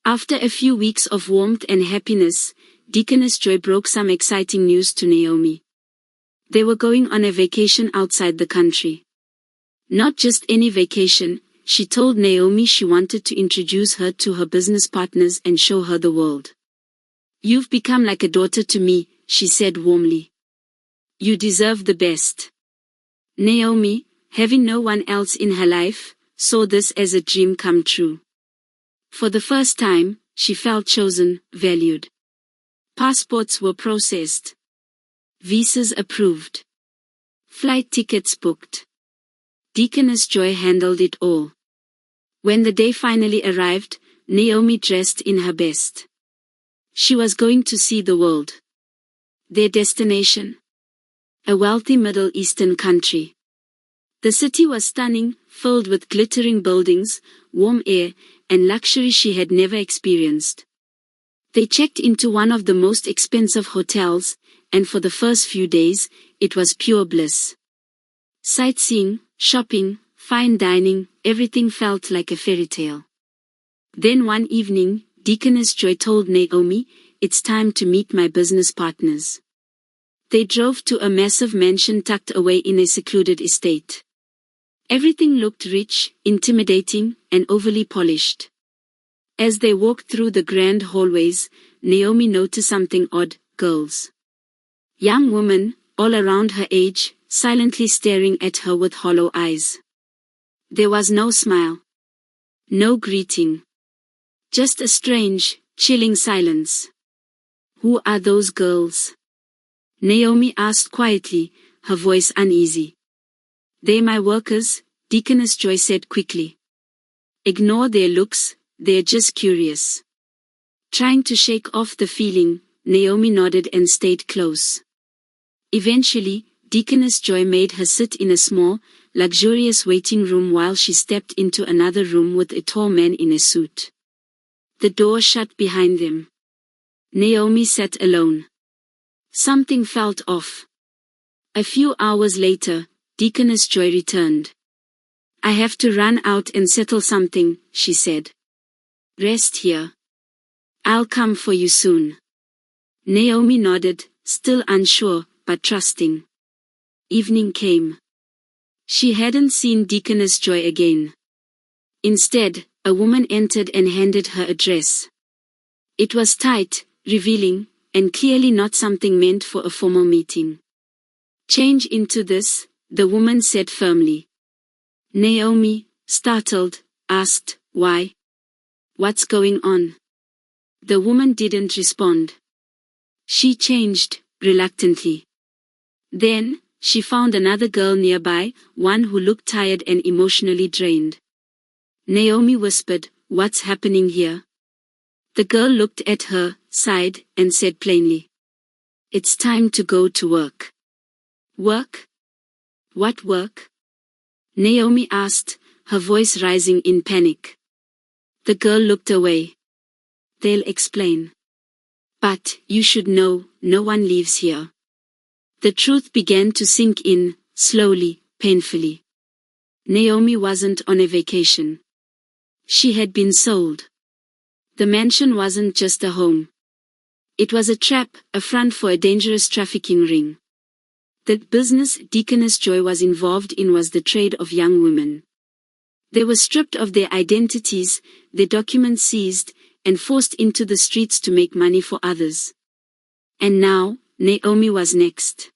After a few weeks of warmth and happiness, Deaconess Joy broke some exciting news to Naomi. They were going on a vacation outside the country. Not just any vacation, she told Naomi she wanted to introduce her to her business partners and show her the world. "You've become like a daughter to me," she said warmly. "You deserve the best." Naomi, having no one else in her life, saw this as a dream come true. For the first time, she felt chosen, valued. Passports were processed. Visas approved. Flight tickets booked. Deaconess Joy handled it all. When the day finally arrived, Naomi dressed in her best. She was going to see the world. Their destination? A wealthy Middle Eastern country. The city was stunning, filled with glittering buildings, warm air, and luxury she had never experienced. They checked into one of the most expensive hotels, and for the first few days, it was pure bliss. Sightseeing, shopping, fine dining, everything felt like a fairy tale. Then one evening, Deaconess Joy told Naomi, "It's time to meet my business partners." They drove to a massive mansion tucked away in a secluded estate. Everything looked rich, intimidating, and overly polished. As they walked through the grand hallways, Naomi noticed something odd: girls. Young women, all around her age, silently staring at her with hollow eyes. There was no smile. No greeting. Just a strange, chilling silence. "Who are those girls?" Naomi asked quietly, her voice uneasy. "They're my workers," Deaconess Joy said quickly. "Ignore their looks, they're just curious." Trying to shake off the feeling, Naomi nodded and stayed close. Eventually, Deaconess Joy made her sit in a small, luxurious waiting room while she stepped into another room with a tall man in a suit. The door shut behind them. Naomi sat alone. Something felt off. A few hours later, Deaconess Joy returned. "I have to run out and settle something," she said. "Rest here. I'll come for you soon." Naomi nodded, still unsure, but trusting. Evening came. She hadn't seen Deaconess Joy again. Instead, a woman entered and handed her a dress. It was tight, revealing, and clearly not something meant for a formal meeting. "Change into this," the woman said firmly. Naomi, startled, asked, "Why? What's going on?" The woman didn't respond. She changed, reluctantly. Then, she found another girl nearby, one who looked tired and emotionally drained. Naomi whispered, "What's happening here?" The girl looked at her, sighed, and said plainly, "It's time to go to work." "Work? What work?" Naomi asked, her voice rising in panic. The girl looked away. "They'll explain. But, you should know, no one lives here." The truth began to sink in, slowly, painfully. Naomi wasn't on a vacation. She had been sold. The mansion wasn't just a home. It was a trap, a front for a dangerous trafficking ring. The business Deaconess Joy was involved in was the trade of young women. They were stripped of their identities, their documents seized, and forced into the streets to make money for others. And now, Naomi was next.